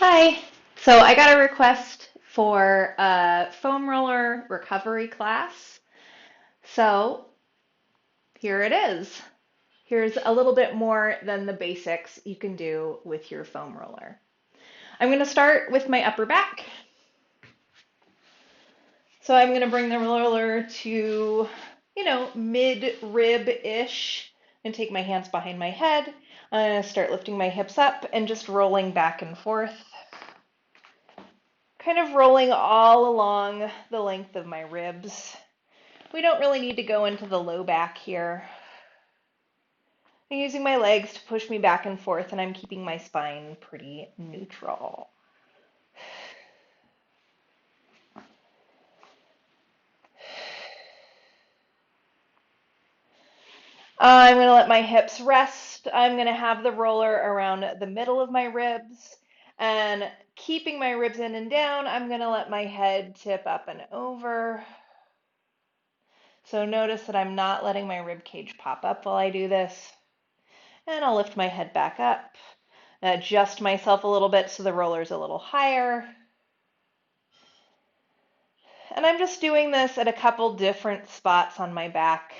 Hi. So I got a request for a foam roller recovery class. So here it is. Here's a little bit more than the basics you can do with your foam roller. I'm going to start with my upper back. So I'm going to bring the roller to, mid-rib-ish and take my hands behind my head. I'm going to start lifting my hips up and just rolling back and forth. Kind of rolling all along the length of my ribs. We don't really need to go into the low back here. I'm using my legs to push me back and forth, and I'm keeping my spine pretty neutral. I'm going to let my hips rest. I'm going to have the roller around the middle of my ribs, and keeping my ribs in and down, I'm going to let my head tip up and over. So notice that I'm not letting my rib cage pop up while I do this. And I'll lift my head back up, adjust myself a little bit so the roller's a little higher. And I'm just doing this at a couple different spots on my back.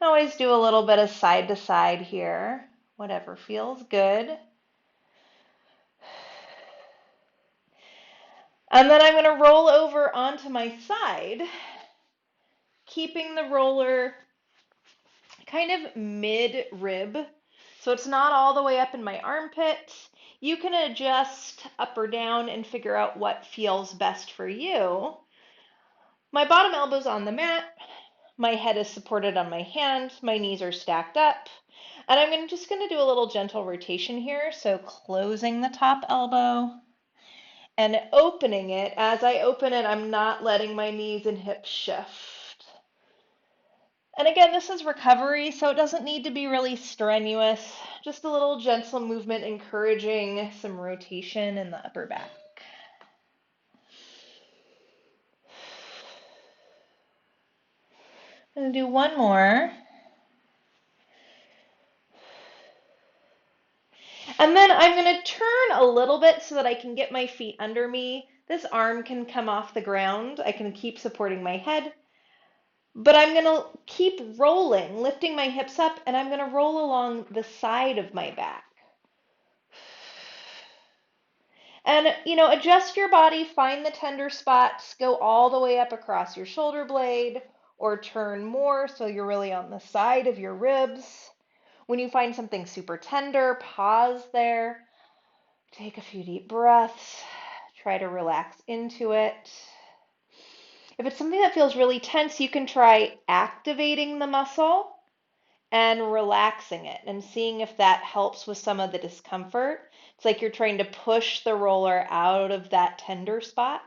I always do a little bit of side to side here, whatever feels good. And then I'm going to roll over onto my side, keeping the roller kind of mid-rib, so it's not all the way up in my armpit. You can adjust up or down and figure out what feels best for you. My bottom elbow's on the mat, my head is supported on my hand, my knees are stacked up, and I'm just going to do a little gentle rotation here, so closing the top elbow and opening it. As I open it, I'm not letting my knees and hips shift. And again, this is recovery, so it doesn't need to be really strenuous. Just a little gentle movement encouraging some rotation in the upper back. I'm going to do one more. And then I'm going to turn a little bit so that I can get my feet under me. This arm can come off the ground. I can keep supporting my head. But I'm going to keep rolling, lifting my hips up, and I'm going to roll along the side of my back. And, adjust your body, find the tender spots, go all the way up across your shoulder blade, or turn more so you're really on the side of your ribs. When you find something super tender, pause there, take a few deep breaths, try to relax into it. If it's something that feels really tense, you can try activating the muscle and relaxing it and seeing if that helps with some of the discomfort. It's like you're trying to push the roller out of that tender spot.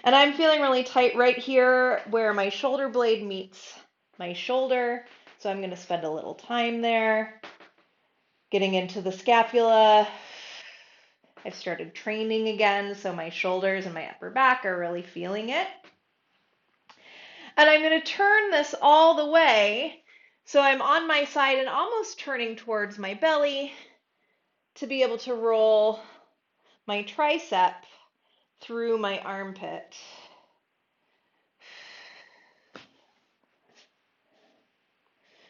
And I'm feeling really tight right here where my shoulder blade meets my shoulder. So I'm going to spend a little time there, getting into the scapula. I've started training again, so my shoulders and my upper back are really feeling it. And I'm going to turn this all the way so I'm on my side and almost turning towards my belly to be able to roll my tricep through my armpit.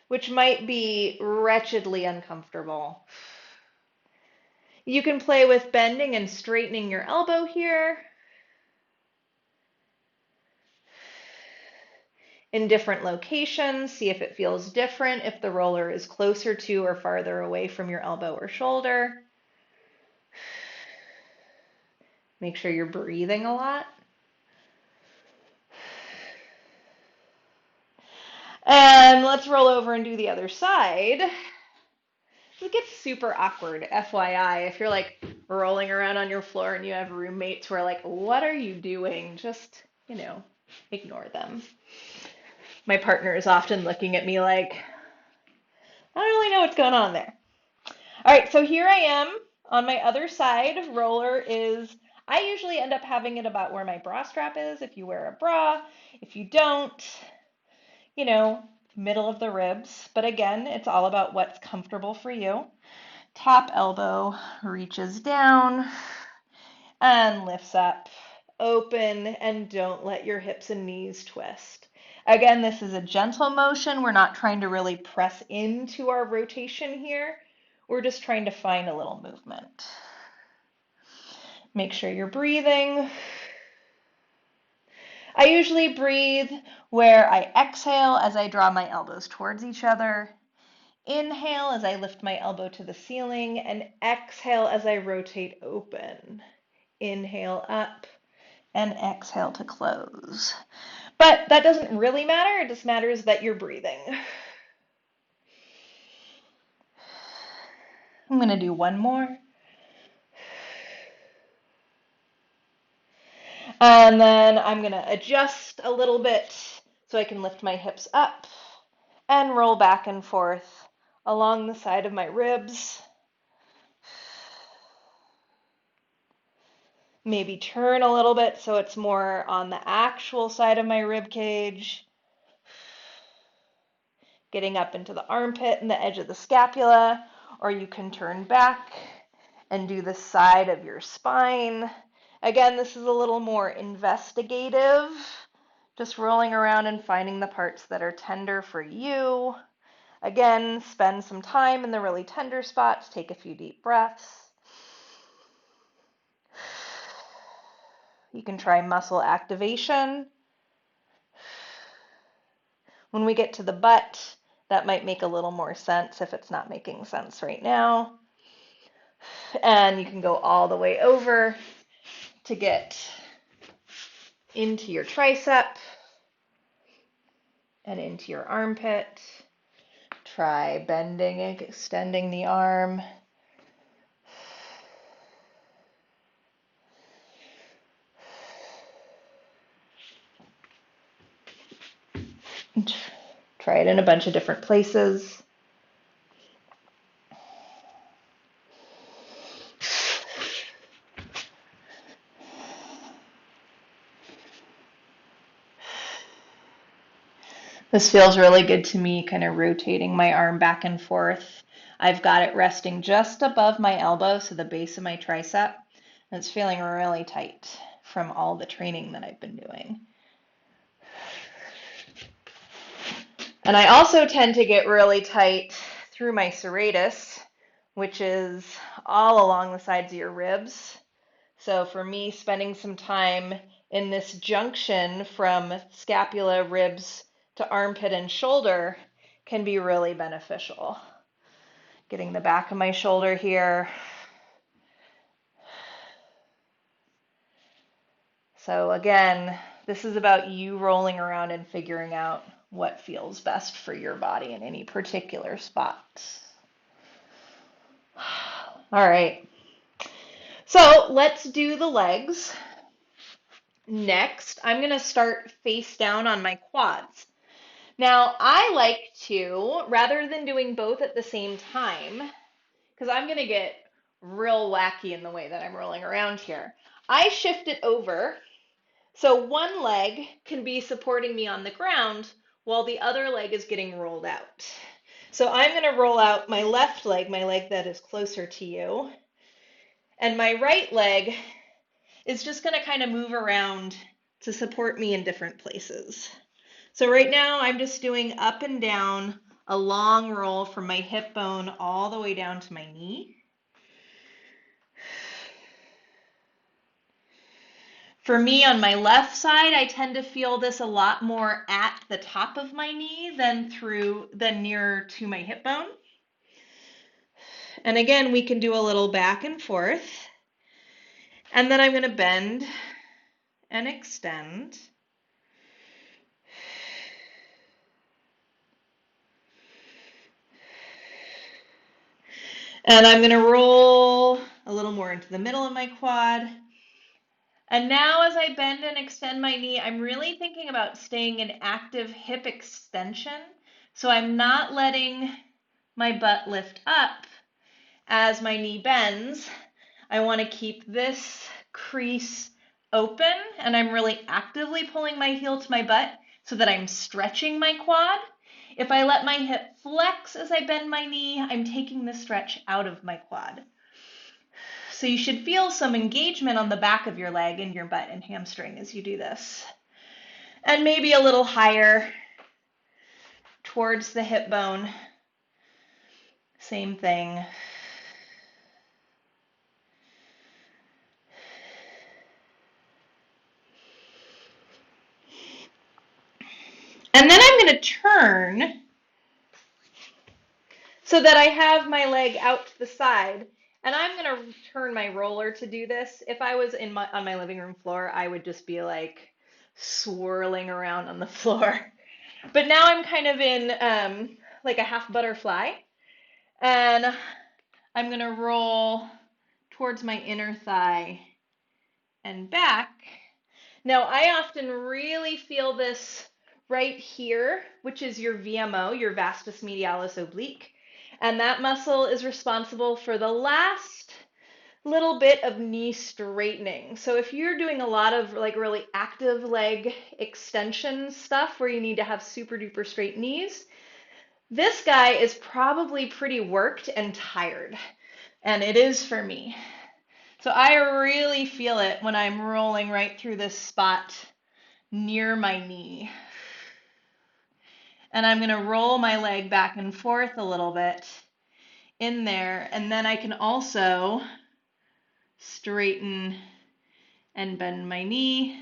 Which might be wretchedly uncomfortable. You can play with bending and straightening your elbow here in different locations. See if it feels different, if the roller is closer to or farther away from your elbow or shoulder. Make sure you're breathing a lot. And let's roll over and do the other side. It gets super awkward, FYI, if you're like rolling around on your floor and you have roommates who are like, what are you doing? Just, ignore them. My partner is often looking at me like, I don't really know what's going on there. All right, so here I am on my other side. I usually end up having it about where my bra strap is if you wear a bra. If you don't, middle of the ribs. But again, it's all about what's comfortable for you. Top elbow reaches down and lifts up. Open and don't let your hips and knees twist. Again, this is a gentle motion. We're not trying to really press into our rotation here. We're just trying to find a little movement. Make sure you're breathing. I usually breathe where I exhale as I draw my elbows towards each other. Inhale as I lift my elbow to the ceiling, and exhale as I rotate open. Inhale up and exhale to close. But that doesn't really matter. It just matters that you're breathing. I'm going to do one more. And then I'm going to adjust a little bit so I can lift my hips up and roll back and forth along the side of my ribs. Maybe turn a little bit so it's more on the actual side of my rib cage. Getting up into the armpit and the edge of the scapula, or you can turn back and do the side of your spine. Again, this is a little more investigative, just rolling around and finding the parts that are tender for you. Again, spend some time in the really tender spots. Take a few deep breaths. You can try muscle activation. When we get to the butt, that might make a little more sense if it's not making sense right now. And you can go all the way over to get into your tricep and into your armpit. Try bending and extending the arm. Try it in a bunch of different places. This feels really good to me, kind of rotating my arm back and forth. I've got it resting just above my elbow, so the base of my tricep. And it's feeling really tight from all the training that I've been doing. And I also tend to get really tight through my serratus, which is all along the sides of your ribs. So for me, spending some time in this junction from scapula, ribs to armpit and shoulder can be really beneficial. Getting the back of my shoulder here. So again, this is about you rolling around and figuring out what feels best for your body in any particular spot. All right. So let's do the legs. Next, I'm going to start face down on my quads. Now, I like to, rather than doing both at the same time, because I'm going to get real wacky in the way that I'm rolling around here, I shift it over so one leg can be supporting me on the ground while the other leg is getting rolled out. So I'm going to roll out my left leg, my leg that is closer to you, and my right leg is just going to kind of move around to support me in different places. So right now I'm just doing up and down a long roll from my hip bone all the way down to my knee. For me, on my left side, I tend to feel this a lot more at the top of my knee than nearer to my hip bone. And again, we can do a little back and forth. And then I'm going to bend and extend. And I'm going to roll a little more into the middle of my quad. And now as I bend and extend my knee, I'm really thinking about staying in active hip extension. So I'm not letting my butt lift up as my knee bends. I want to keep this crease open, and I'm really actively pulling my heel to my butt so that I'm stretching my quad. If I let my hip flex as I bend my knee, I'm taking the stretch out of my quad. So you should feel some engagement on the back of your leg and your butt and hamstring as you do this. And maybe a little higher towards the hip bone. Same thing. And then I'm going to turn so that I have my leg out to the side. And I'm going to turn my roller to do this. If I was on my living room floor, I would just be like swirling around on the floor. But now I'm kind of in like a half butterfly. And I'm going to roll towards my inner thigh and back. Now, I often really feel this right here, which is your VMO, your vastus medialis oblique. And that muscle is responsible for the last little bit of knee straightening. So if you're doing a lot of like really active leg extension stuff where you need to have super duper straight knees, this guy is probably pretty worked and tired. And it is for me. So I really feel it when I'm rolling right through this spot near my knee. And I'm going to roll my leg back and forth a little bit in there. And then I can also straighten and bend my knee.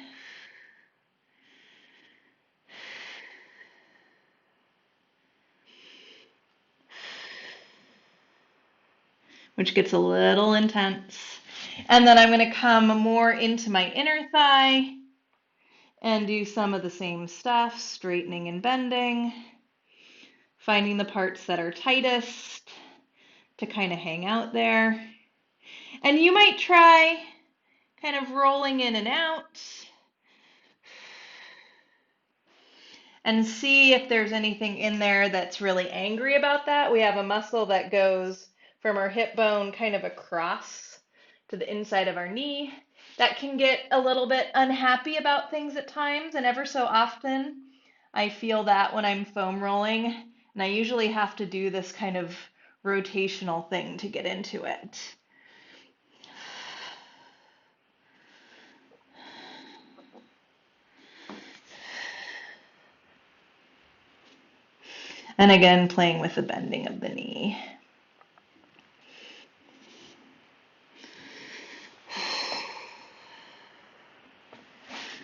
Which gets a little intense. And then I'm going to come more into my inner thigh and do some of the same stuff, straightening and bending, finding the parts that are tightest to kind of hang out there. And you might try kind of rolling in and out and see if there's anything in there that's really angry about that. We have a muscle that goes from our hip bone kind of across to the inside of our knee that can get a little bit unhappy about things at times, and ever so often I feel that when I'm foam rolling, and I usually have to do this kind of rotational thing to get into it. And again, playing with the bending of the knee.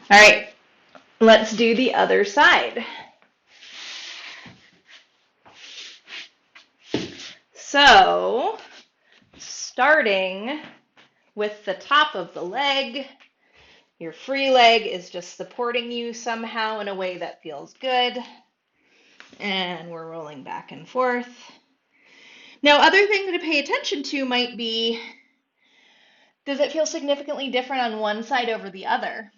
All right, let's do the other side. So, starting with the top of the leg, your free leg is just supporting you somehow in a way that feels good. And we're rolling back and forth. Now, other things to pay attention to might be, does it feel significantly different on one side over the other?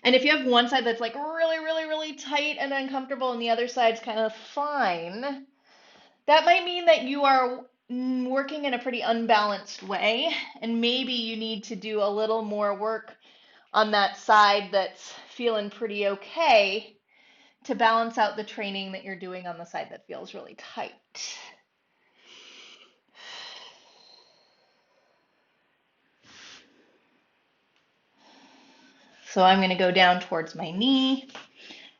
And if you have one side that's like really, really, really tight and uncomfortable and the other side's kind of fine, that might mean that you are working in a pretty unbalanced way, and maybe you need to do a little more work on that side that's feeling pretty okay to balance out the training that you're doing on the side that feels really tight. So I'm going to go down towards my knee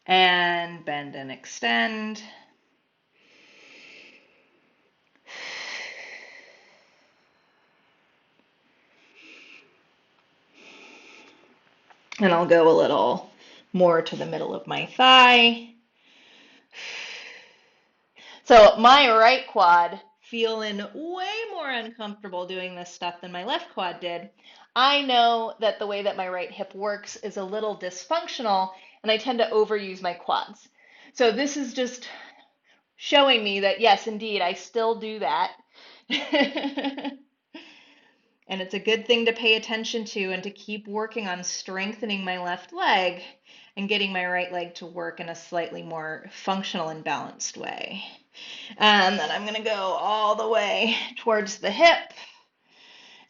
and bend and extend. And I'll go a little more to the middle of my thigh. So my right quad feeling way more uncomfortable doing this stuff than my left quad did. I know that the way that my right hip works is a little dysfunctional, and I tend to overuse my quads. So this is just showing me that, yes, indeed, I still do that. And it's a good thing to pay attention to and to keep working on strengthening my left leg and getting my right leg to work in a slightly more functional and balanced way. And then I'm going to go all the way towards the hip.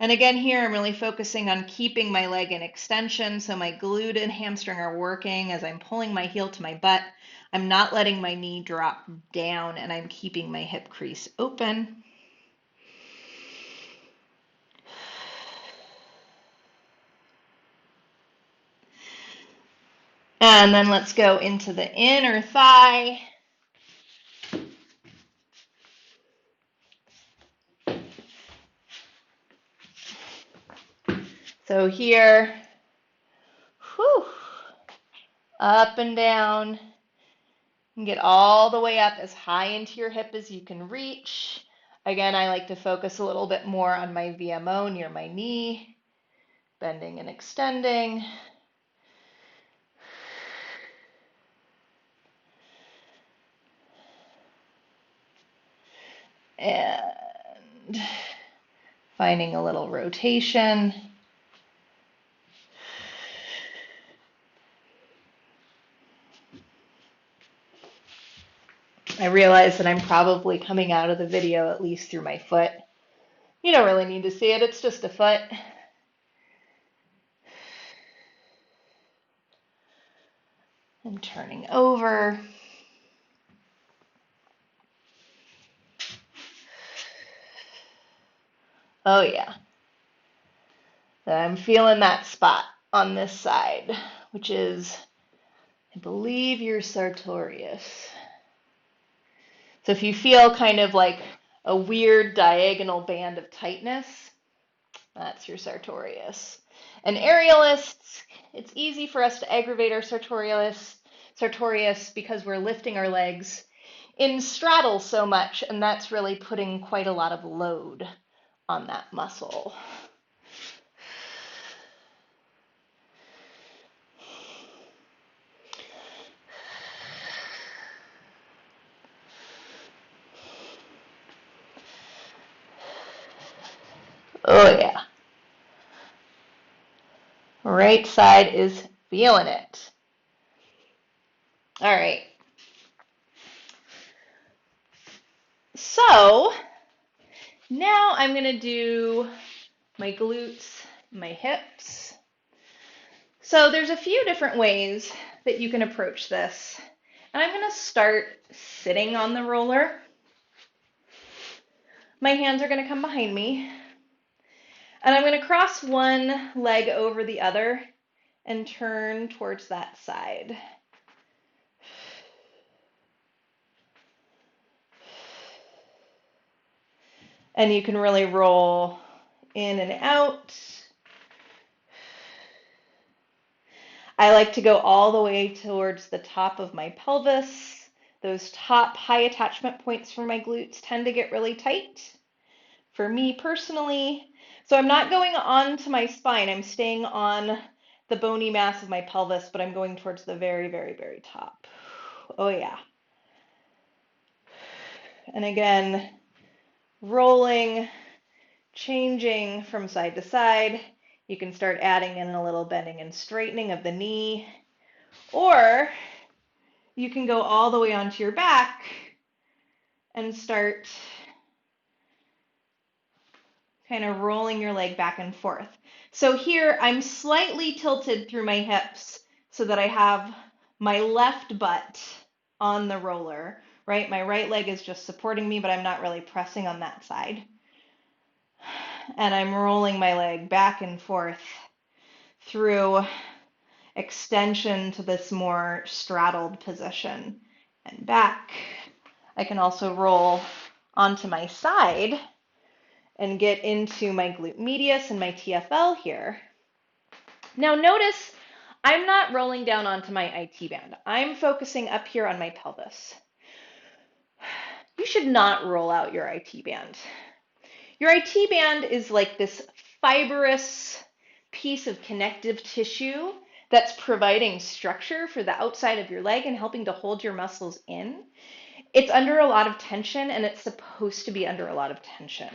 And again, here I'm really focusing on keeping my leg in extension so my glute and hamstring are working as I'm pulling my heel to my butt. I'm not letting my knee drop down, and I'm keeping my hip crease open. And then let's go into the inner thigh. So here, whew, up and down, and get all the way up as high into your hip as you can reach. Again, I like to focus a little bit more on my VMO near my knee, bending and extending. And finding a little rotation. I realize that I'm probably coming out of the video at least through my foot. You don't really need to see it, it's just a foot. And turning over. Oh yeah. So I'm feeling that spot on this side, which is, I believe, your sartorius. So if you feel kind of like a weird diagonal band of tightness, that's your sartorius. And aerialists, it's easy for us to aggravate our sartorius because we're lifting our legs in straddle so much, and that's really putting quite a lot of load on that muscle. Oh yeah. Right side is feeling it. All right. So now I'm going to do my glutes, my hips. So there's a few different ways that you can approach this. And I'm going to start sitting on the roller. My hands are going to come behind me. And I'm going to cross one leg over the other and turn towards that side. And you can really roll in and out. I like to go all the way towards the top of my pelvis. Those top high attachment points for my glutes tend to get really tight for me personally. So I'm not going onto my spine. I'm staying on the bony mass of my pelvis, but I'm going towards the very, very, very top. Oh yeah. And again, rolling, changing from side to side. You can start adding in a little bending and straightening of the knee, or you can go all the way onto your back and start kind of rolling your leg back and forth. So here I'm slightly tilted through my hips so that I have my left butt on the roller, right? My right leg is just supporting me, but I'm not really pressing on that side. And I'm rolling my leg back and forth through extension to this more straddled position and back. I can also roll onto my side and get into my glute medius and my TFL here. Now notice I'm not rolling down onto my IT band. I'm focusing up here on my pelvis. You should not roll out your IT band. Your IT band is like this fibrous piece of connective tissue that's providing structure for the outside of your leg and helping to hold your muscles in. It's under a lot of tension, and it's supposed to be under a lot of tension.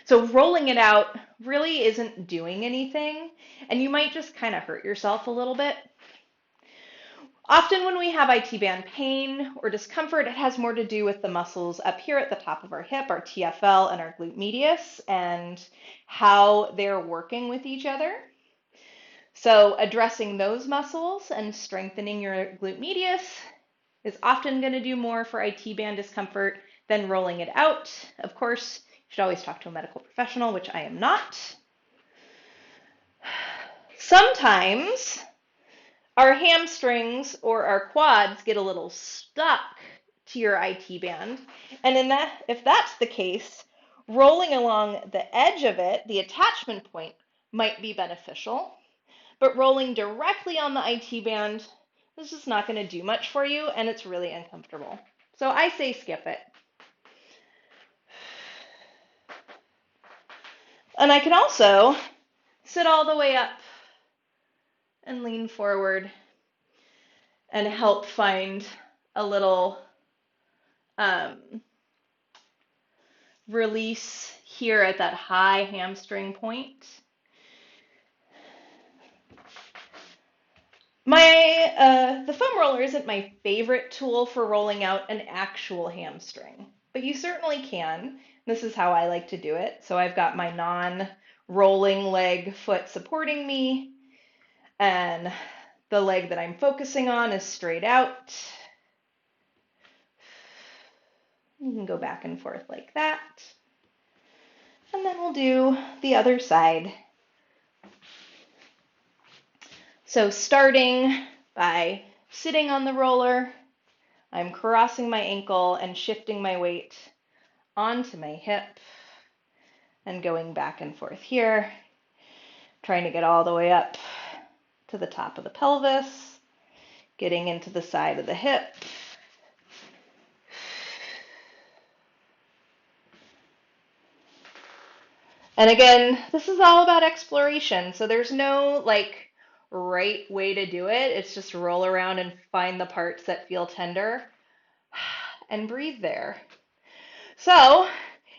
So rolling it out really isn't doing anything, and you might just kind of hurt yourself a little bit. Often when we have IT band pain or discomfort, it has more to do with the muscles up here at the top of our hip, our TFL and our glute medius, and how they're working with each other. So addressing those muscles and strengthening your glute medius is often going to do more for IT band discomfort than rolling it out. Of course, you should always talk to a medical professional, which I am not. Sometimes our hamstrings or our quads get a little stuck to your IT band. And if that's the case, rolling along the edge of it, the attachment point, might be beneficial. But rolling directly on the IT band is just not going to do much for you, and it's really uncomfortable. So I say skip it. And I can also sit all the way up and lean forward and help find a little release here at that high hamstring point. The foam roller isn't my favorite tool for rolling out an actual hamstring, but you certainly can. This is how I like to do it. So I've got my non-rolling leg foot supporting me, and the leg that I'm focusing on is straight out. You can go back and forth like that. And then we'll do the other side. So starting by sitting on the roller, I'm crossing my ankle and shifting my weight onto my hip and going back and forth here, trying to get all the way up to the top of the pelvis, getting into the side of the hip. And again, this is all about exploration. So there's no right way to do it. It's just roll around and find the parts that feel tender and breathe there. So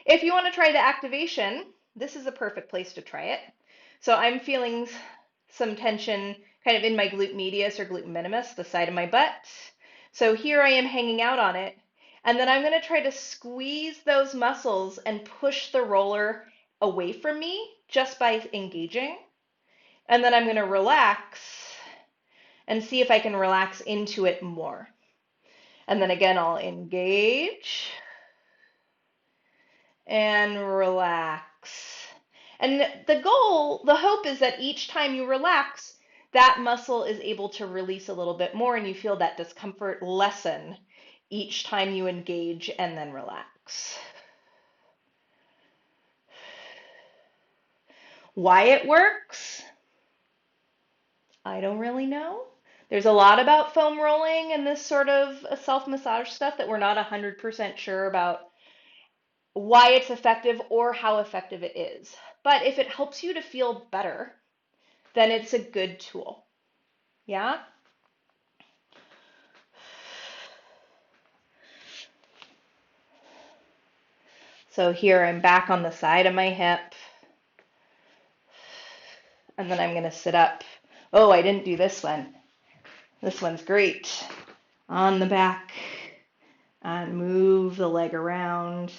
if you want to try the activation, this is a perfect place to try it. So I'm feeling some tension kind of in my glute medius or glute minimus, the side of my butt. So here I am hanging out on it. And then I'm going to try to squeeze those muscles and push the roller away from me just by engaging. And then I'm going to relax and see if I can relax into it more. And then again, I'll engage and relax. And the goal, the hope is that each time you relax, that muscle is able to release a little bit more and you feel that discomfort lessen each time you engage and then relax. Why it works? I don't really know. There's a lot about foam rolling and this sort of self-massage stuff that we're not 100% sure about why it's effective or how effective it is. But if it helps you to feel better, then it's a good tool. Yeah? So here I'm back on the side of my hip. And then I'm going to sit up. Oh, I didn't do this one. This one's great. On the back and move the leg around.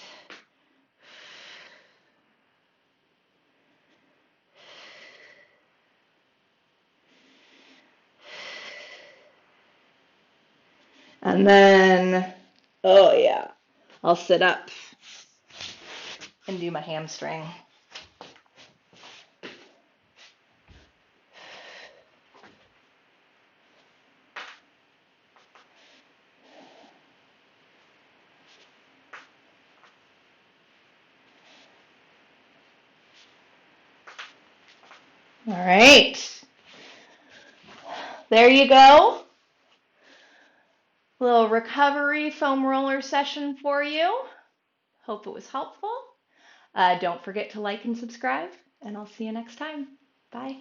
And then, oh yeah, I'll sit up and do my hamstring. All right, there you go. Little recovery foam roller session for you. Hope it was helpful. Don't forget to like and subscribe, and I'll see you next time. Bye.